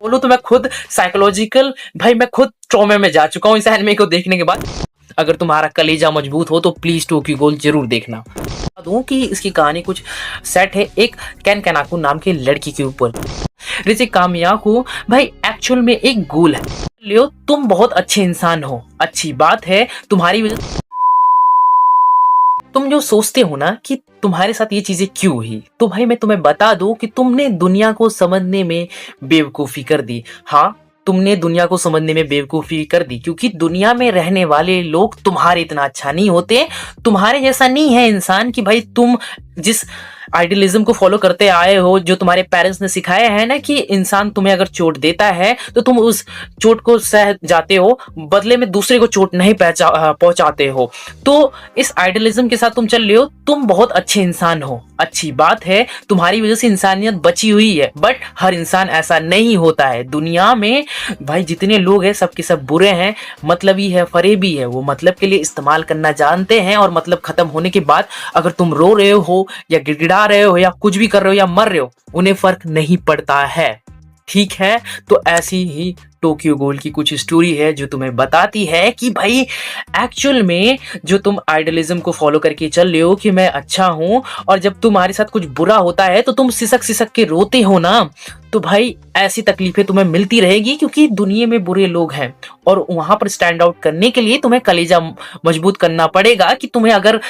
बोलूँ तो मैं खुद साइकोलॉजिकल भाई मैं खुद ट्रॉमे में जा चुका हूँ इस एनिमे को देखने के बाद। अगर तुम्हारा कलेजा मजबूत हो तो प्लीज टोक्यो गहोल जरूर देखना। बता दूं कि इसकी कहानी कुछ सेट है एक केन केनाकू नाम की लड़की के ऊपर। रिचे कामियाको भाई एक्चुअल में एक गोल है। लियो तुम बहुत अच्छे इंसान हो, अच्छी बात है तुम्हारी वजह। तुम जो सोचते हो ना कि तुम्हारे साथ ये चीजें क्यों हुई, तो भाई मैं तुम्हें बता दूं कि तुमने दुनिया को समझने में बेवकूफी कर दी। हाँ, तुमने दुनिया को समझने में बेवकूफी कर दी क्योंकि दुनिया में रहने वाले लोग तुम्हारे इतना अच्छा नहीं होते। तुम्हारे जैसा नहीं है इंसान कि भाई तुम जिस आइडियलिज्म को फॉलो करते आए हो, जो तुम्हारे पेरेंट्स ने सिखाया है ना कि इंसान तुम्हें अगर चोट देता है तो तुम उस चोट को सह जाते हो, बदले में दूसरे को चोट नहीं पहुंचाते हो। तो इस आइडियलिज्म के साथ तुम चल रहे हो। तुम बहुत अच्छे इंसान हो, अच्छी बात है तुम्हारी वजह से इंसानियत बची हुई है, बट हर इंसान ऐसा नहीं होता है। दुनिया में भाई जितने लोग हैं सबके सब बुरे हैं, मतलबी है, फरेबी है। वो मतलब के लिए इस्तेमाल करना जानते हैं और मतलब खत्म होने के बाद अगर तुम रो रहे हो या गिड़गिड़ा रहे हो या कुछ भी कर रहे हो या मर रहे हो, उन्हें फर्क नहीं पड़ता है। ठीक है, तो ऐसी ही टोक्यो गहोल की कुछ स्टोरी है जो तुम्हें बताती है कि भाई एक्चुअल में जो तुम आइडियलिज्म को फॉलो करके चल रहे हो कि मैं अच्छा हूं, और जब तुम्हारे साथ कुछ बुरा होता है तो तुम सिसक सिसक के रोते हो ना, तो भाई ऐसी तकलीफें तुम्हें मिलती रहेगी क्योंकि दुनिया में बुरे लोग हैं। और वहां पर स्टैंड आउट करने के लिए तुम्हें कलेजा मजबूत करना पड़ेगा कि तुम्हें अगर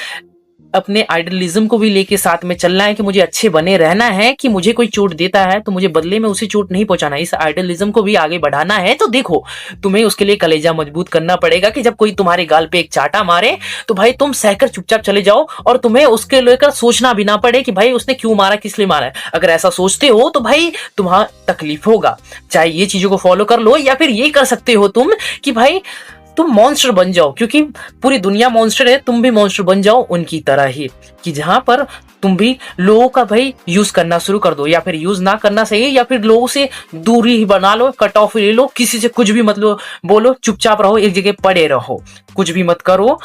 अपने आइडियलिज्म को भी लेके साथ में चलना है कि मुझे अच्छे बने रहना है, कि मुझे कोई चोट देता है तो मुझे बदले में उसे चोट नहीं पहुंचाना है, इस आइडियलिज्म को भी आगे बढ़ाना है। तो देखो, तुम्हें उसके लिए कलेजा मजबूत करना पड़ेगा कि जब कोई तुम्हारे गाल पे एक चाटा मारे तो भाई तुम सहकर चुपचाप चले जाओ और तुम्हें उसके लेकर सोचना भी ना पड़े कि भाई उसने क्यों मारा, किस लिए मारा है। अगर ऐसा सोचते हो तो भाई तुम्हारा तकलीफ होगा। चाहे ये चीजों को फॉलो कर लो या फिर ये कर सकते हो तुम कि भाई तुम मॉन्स्टर बन जाओ, क्योंकि पूरी दुनिया मॉन्स्टर है, तुम भी मॉन्स्टर बन जाओ उनकी तरह ही, कि जहां पर तुम भी लोगों का भाई यूज करना शुरू कर दो, या फिर यूज ना करना सही, या फिर लोगों से दूरी ही बना लो, कट ऑफ ले लो, किसी से कुछ भी मतलब बोलो, चुपचाप रहो, एक जगह पड़े रहो, कुछ भी मत करो।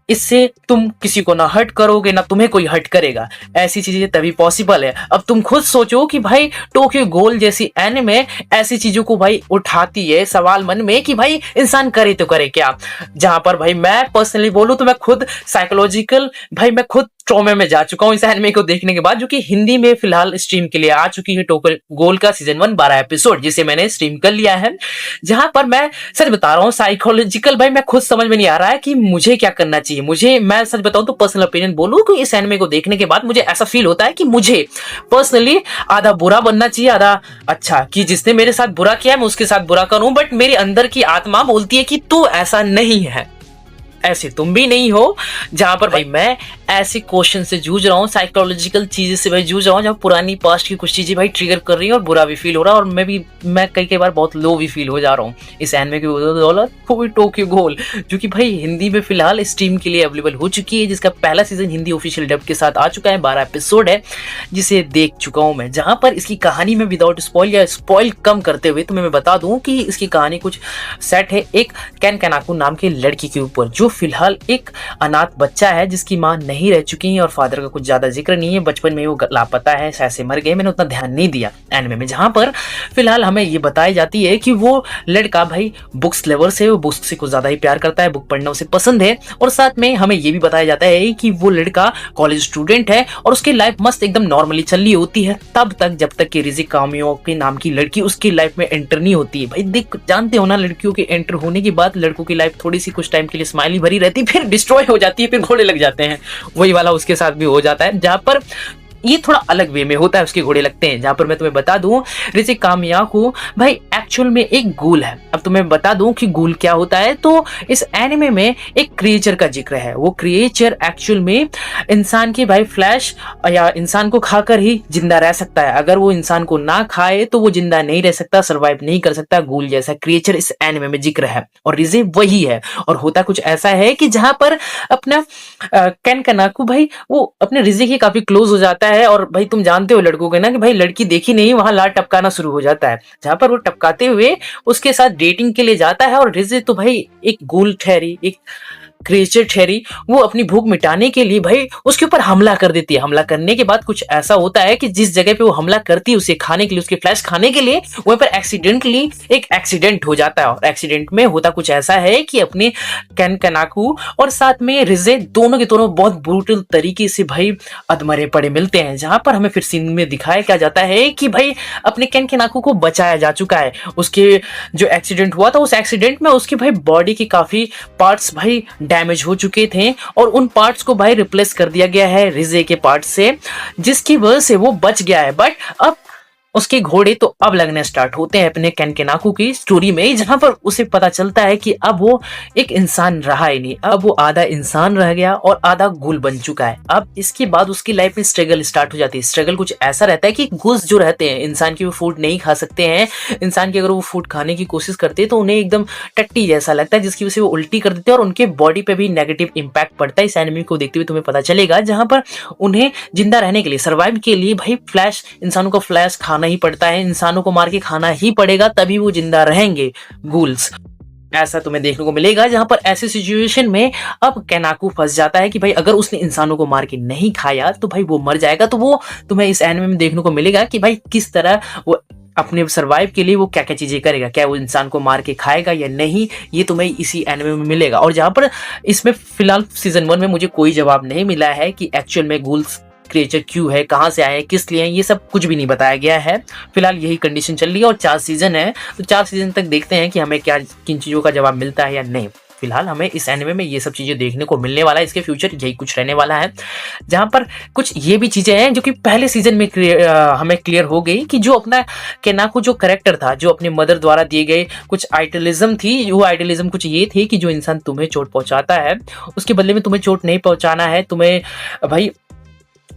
इससे तुम किसी को ना हर्ट करोगे ना तुम्हें कोई हर्ट करेगा। ऐसी चीजें तभी पॉसिबल है। अब तुम खुद सोचो कि भाई टोक्यो गहोल जैसी एनिमे ऐसी चीजों को भाई उठाती है सवाल मन में कि भाई इंसान करे तो करे क्या। जहां पर भाई मैं पर्सनली बोलूं तो मैं खुद साइकोलॉजिकल भाई मैं खुद ट्रॉमे में जा चुका हूं इस एनिमे को देखने के बाद, जो कि हिंदी में फिलहाल स्ट्रीम के लिए आ चुकी है। टोक्यो गहोल का सीजन 1 12 एपिसोड जिसे मैंने स्ट्रीम कर लिया है। जहां पर मैं सच बता रहा हूं साइकोलॉजिकल भाई मैं खुद समझ में नहीं आ रहा है कि मुझे क्या करना चाहिए। मैं सच बताऊं तो पर्सनल ओपिनियन बोलूं कि इस एनिमे को देखने के बाद मुझे ऐसा फील होता है कि मुझे पर्सनली आधा बुरा बनना चाहिए, आधा अच्छा, कि जिसने मेरे साथ बुरा किया है मैं उसके साथ बुरा करूं, बट मेरे अंदर की आत्मा बोलती है कि तू ऐसा नहीं है, ऐसे तुम भी नहीं हो। जहां पर भाई मैं ऐसे क्वेश्चन से जूझ रहा हूँ, साइकोलॉजिकल चीजें से भाई जूझ रहा हूँ, जहां पुरानी पास्ट की कुछ चीजें भाई ट्रिगर कर रही है और बुरा भी फील हो रहा है, और मैं कई बार बहुत लो भी फील हो जा रहा हूँ इस एनिमे की बदौलत। वो भी टोक्यो गहोल, जो कि भाई हिंदी में फिलहाल स्ट्रीम के लिए अवेलेबल हो चुकी है, जिसका पहला सीजन हिंदी ऑफिशियल डब के साथ आ चुका है, 12 एपिसोड है, जिसे देख चुका हूं मैं। जहां पर इसकी कहानी में विदाउट स्पॉइल या स्पॉइल कम करते हुए तुम्हें मैं बता दूं कि इसकी कहानी कुछ सेट है एक केन केनाकू नाम की लड़की के ऊपर, जो फिलहाल एक अनाथ बच्चा है जिसकी मां नहीं रह चुकी है और फादर का कुछ ज्यादा जिक्र नहीं है। बचपन में वो लापता है, शायद से मर गए, मैंने उतना ध्यान नहीं दिया एनिमे में। जहां पर फिलहाल हमें ये बताई जाती है कि वो लड़का भाई बुक्स लेवर से, वो बुक्स से कुछ ज्यादा ही प्यार करता है, बुक पढ़ना उसे पसंद है, और साथ में हमें ये भी बताया जाता है कि वो लड़का कॉलेज स्टूडेंट है और उसकी लाइफ मस्त एकदम नॉर्मली चल रही होती है तब तक जब तक कि रिजी कामियो के नाम की लड़की उसकी लाइफ में एंटर नहीं होती है। भाई देख, जानते हो ना, लड़कियों के एंटर होने के बाद लड़कों की लाइफ थोड़ी सी कुछ टाइम के लिए स्माइली भरी रहती है, फिर डिस्ट्रॉय हो जाती है, फिर घोड़े लग जाते हैं। वही वाला उसके साथ भी हो जाता है, जहां पर ये थोड़ा अलग वे में होता है, उसके घोड़े लगते हैं। जहां पर मैं तुम्हें बता दूं, रिची कामियाको भाई एक्चुअल में एक गूल है। अब तुम्हें बता दूं कि गूल क्या होता है, तो इस एनिमे में एक क्रिएचर का जिक्र है। वो क्रिएचर एक्चुअल में इंसान की भाई फ्लैश या इंसान को खाकर ही जिंदा रह सकता है। अगर वो इंसान को ना खाए तो वो जिंदा नहीं रह सकता, सर्वाइव नहीं कर सकता। गूल जैसा क्रिएचर इस एनिमे में जिक्र है और रिजे वही है। और होता कुछ ऐसा है कि जहां पर अपना केन केनाकू भाई वो अपने रिजे के काफी क्लोज हो जाता है, और भाई तुम जानते हो लड़कों के ना कि भाई लड़की देखी नहीं वहां लार टपकाना शुरू हो जाता है। जहां पर वो टपकाते हुए उसके साथ डेटिंग के लिए जाता है, और रिजे तो भाई एक गूल ठहरी, एक क्रिएचर ठहरी, वो अपनी भूख मिटाने के लिए भाई उसके ऊपर हमला कर देती है। हमला करने के बाद कुछ ऐसा होता है कि जिस जगह पे वो हमला करती है उसे खाने के लिए, उसकी फ्लैश खाने के लिए, वहीं पर एक्सीडेंटली एक एक्सीडेंट हो जाता है। और एक्सीडेंट में होता कुछ ऐसा है कि अपने कैन कनाकू और साथ में रिजे दोनों के दोनों बहुत ब्रूटल तरीके से भाई अधमरे पड़े मिलते हैं। जहां पर हमें फिर सीन में दिखाया क्या जाता है कि भाई अपने कैन कनाकू को बचाया जा चुका है। उसके जो एक्सीडेंट हुआ था, उस एक्सीडेंट में उसकी भाई बॉडी की काफी पार्ट्स भाई डैमेज हो चुके थे और उन पार्ट्स को भाई रिप्लेस कर दिया गया है रिजे के पार्ट से, जिसकी वजह से वो बच गया है। बट अब उसके घोड़े तो अब लगने स्टार्ट होते हैं अपने कैनकेनाकू की स्टोरी में, जहां पर उसे पता चलता है कि अब वो एक इंसान रहा ही नहीं, अब वो आधा इंसान रह गया और आधा गूल बन चुका है। अब इसके बाद उसकी लाइफ में स्ट्रगल स्टार्ट हो जाती है। स्ट्रगल कुछ ऐसा रहता है कि गूल्स जो रहते हैं इंसान की वो फूड नहीं खा सकते हैं। इंसान की अगर वो फूड खाने की कोशिश करते हैं तो उन्हें एकदम टट्टी जैसा लगता है, जिसकी वजह से वो उल्टी कर देते हैं और उनके बॉडी पे भी नेगेटिव इंपैक्ट पड़ता है। इस एनिमे को देखते हुए तुम्हें पता चलेगा, जहां पर उन्हें जिंदा रहने के लिए, सर्वाइव के लिए भाई फ्लैश, इंसानों को फ्लैश खाना ही पड़ता है, इंसानों को मार के खाना ही पड़ेगा, तभी वो जिंदा रहेंगे गूल्स। ऐसा तुम्हें देखने को मिलेगा, जहां पर ऐसे सिचुएशन में अब केनाकू फंस जाता है कि भाई अगर उसने इंसानों को मार के नहीं खाया तो भाई वो मर जाएगा। तो वो तुम्हें इस एनिमे में देखने को मिलेगा कि भाई किस तरह वो अपने सर्वाइव के लिए वो क्या क्या चीजें करेगा, क्या वो इंसान को मार के खाएगा या नहीं, ये तुम्हें इसी एनिमे में मिलेगा। और जहां पर इसमें फिलहाल सीजन 1 में मुझे कोई जवाब नहीं मिला है कि एक्चुअल में गूल्स क्रिएचर क्यों है, कहां से आए हैं, किस लिए हैं, ये सब कुछ भी नहीं बताया गया है। फिलहाल यही कंडीशन चल रही है और 4 सीजन है, तो 4 सीजन तक देखते हैं कि हमें क्या किन चीजों का जवाब मिलता है या नहीं। फिलहाल हमें इस एनिमे में ये सब चीजें देखने को मिलने वाला है, इसके फ्यूचर यही कुछ रहने वाला है। जहां पर कुछ ये भी चीजें हैं जो कि पहले सीजन में हमें क्लियर हो गई कि जो अपना केनाकू जो करेक्टर था, जो अपने मदर द्वारा दिए गए कुछ आइडियलिज्म थी, वो आइडियलिज्म कुछ ये थी कि जो इंसान तुम्हें चोट पहुंचाता है उसके बदले में तुम्हें चोट नहीं पहुंचाना है, तुम्हें भाई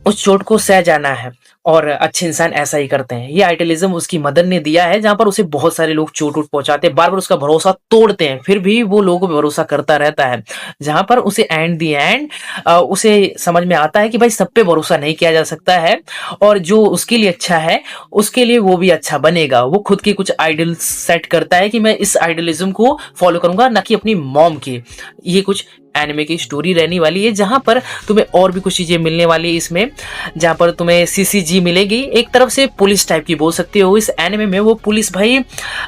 उस चोट को सह जाना है और अच्छे इंसान ऐसा ही करते हैं। ये आइडियलिज्म उसकी मदर ने दिया है, जहां पर उसे बहुत सारे लोग चोट उठ पहुंचाते हैं, बार बार उसका भरोसा तोड़ते हैं, फिर भी वो लोगों को भरोसा करता रहता है। जहां पर उसे एंड दी एंड उसे समझ में आता है कि भाई सब पे भरोसा नहीं किया जा सकता है और जो उसके लिए अच्छा है उसके लिए वो भी अच्छा बनेगा। वो खुद के कुछ आइडल सेट करता है कि मैं इस आइडियलिज्म को फॉलो करूंगा, ना कि अपनी मॉम की। ये कुछ एनिमे की स्टोरी रहने वाली है, जहां पर तुम्हें और भी कुछ चीजें मिलने वाली है इसमें। जहां पर तुम्हें सीसीजी मिलेगी, एक तरफ से पुलिस टाइप की बोल सकते हो इस एनिमे में। वो पुलिस भाई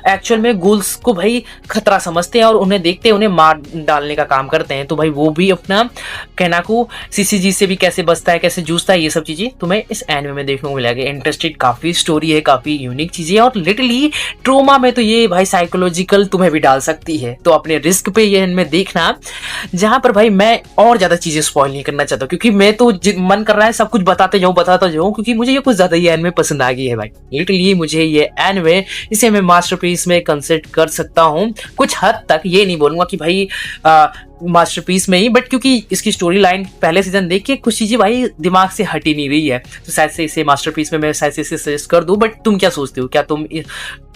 एक्चुअल में गूल्स को भाई खतरा समझते हैं और उन्हें देखते हैं, उन्हें मार डालने का काम करते हैं। तो भाई वो भी अपना केनाकू सीसीजी से भी कैसे बचता है, कैसे जूझता है, ये सब चीजें तुम्हें इस एनिमे में देखने को मिलेगी। इंटरेस्टेड काफी स्टोरी है, काफी यूनिक चीजें और लिटरली ट्रोमा में तो ये भाई साइकोलॉजिकल तुम्हें भी डाल सकती है। तो अपने रिस्क पे ये एनिमे देखना। जहां पर भाई मैं और ज्यादा चीजें स्पॉइल नहीं करना चाहता, क्योंकि मैं तो मन कर रहा है सब कुछ बताता जाऊं, क्योंकि मुझे ये कुछ ज्यादा ये एनिमे पसंद आ गई है भाई। लिटरली मुझे ये एनिमे, इसे मैं मास्टरपीस में कंसिडर कर सकता हूं कुछ हद तक। ये नहीं बोलूंगा कि भाई मास्टरपीस में ही, बट क्योंकि इसकी स्टोरी लाइन पहले सीजन देख के कुछ चीजें भाई दिमाग से हट ही नहीं रही है, तो शायद से इसे मास्टरपीस में मैं शायद से इसे सजेस्ट कर दूं। बट तुम क्या सोचते हो, क्या तुम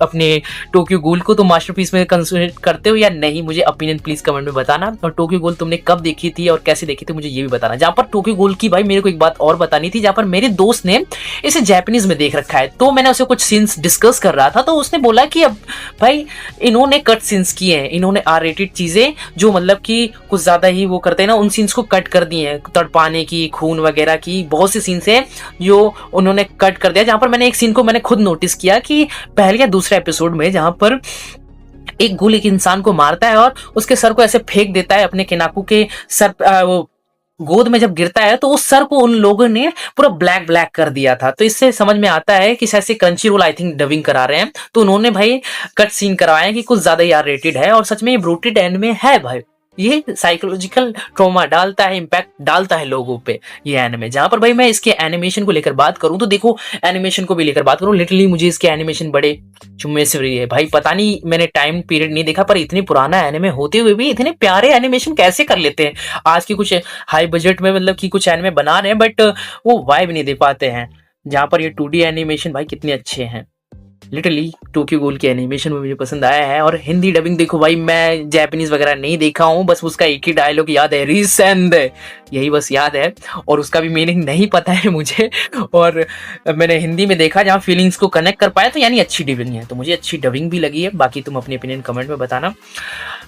अपने टोक्यो गूल को तुम मास्टरपीस में कंसिडर करते हो या नहीं? मुझे ओपिनियन प्लीज कमेंट में बताना। और टोक्यो गूल तुमने कब देखी थी और कैसे देखी थी मुझे ये भी बताना। जहां पर टोक्यो गूल की भाई मेरे को एक बात और बतानी थी, जहां पर मेरे दोस्त ने इसे जापानीज में देख रखा है, तो मैंने उसे कुछ सीन्स डिस्कस कर रहा था, तो उसने बोला कि अब भाई इन्होंने कट सीन्स किए हैं, इन्होंने R-rated चीजें जो मतलब कि कुछ ज्यादा ही वो करते हैं ना, उन सीन्स को कट कर दिए हैं। तड़पाने की, खून वगैरह की बहुत सी सीन्स हैं जो उन्होंने कट कर दिया। जहां पर मैंने एक सीन को मैंने खुद नोटिस किया कि पहले या दूसरे एपिसोड में, जहां पर एक गूल एक इंसान को मारता है और उसके सर को ऐसे फेंक देता है अपने केनाकू के सर, वो गोद में जब गिरता है तो उस सर को उन लोगों ने पूरा ब्लैक ब्लैक कर दिया था। तो इससे समझ में आता है कि शायद से क्रंचीरोल आई थिंक डबिंग करा रहे हैं, तो उन्होंने भाई कट सीन करवाए कि कुछ ज्यादा ही R-rated है। और सच में ये ब्रूटेड एनिमे है भाई, ये साइकोलॉजिकल ट्रॉमा डालता है, इम्पैक्ट डालता है लोगों पे ये एनिमे। जहां पर भाई मैं इसके एनिमेशन को लेकर बात करूं तो देखो, एनिमेशन को भी लेकर बात करूं, लिटरली मुझे इसके एनिमेशन बड़े चुम्मे से रही है भाई। पता नहीं मैंने टाइम पीरियड नहीं देखा, पर इतनी पुराना एनिमे होते हुए भी इतने प्यारे एनिमेशन कैसे कर लेते हैं। आज की कुछ हाई बजट में मतलब कि कुछ एनिमे बना रहे हैं, बट वो वाइब नहीं दे पाते हैं। जहां पर ये 2D एनिमेशन भाई कितने अच्छे हैं। लिटरली टोक्यो गूल के एनिमेशन में मुझे पसंद आया है। और हिंदी डबिंग देखो भाई, मैं जापानीज वगैरह नहीं देखा हूँ, बस उसका एक ही डायलॉग याद है, रीसेंड, यही बस याद है, और उसका भी मीनिंग नहीं पता है मुझे। और मैंने हिंदी में देखा जहाँ फीलिंग्स को कनेक्ट कर पाया, तो यानी अच्छी डबिंग है, तो मुझे अच्छी डबिंग भी लगी है। बाकी तुम अपनी ओपिनियन कमेंट में बताना।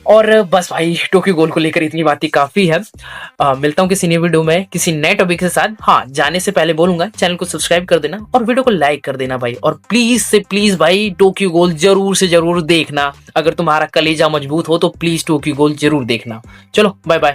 और बस भाई टोक्यो गोल को लेकर इतनी बातें काफी है। मिलता हूँ किसी नई वीडियो में किसी नए टॉपिक के साथ। हाँ, जाने से पहले बोलूंगा चैनल को सब्सक्राइब कर देना और वीडियो को लाइक कर देना भाई। और प्लीज से प्लीज भाई टोक्यो गोल जरूर से जरूर देखना। अगर तुम्हारा कलेजा मजबूत हो तो प्लीज टोक्यो गोल जरूर देखना। चलो बाय बाय।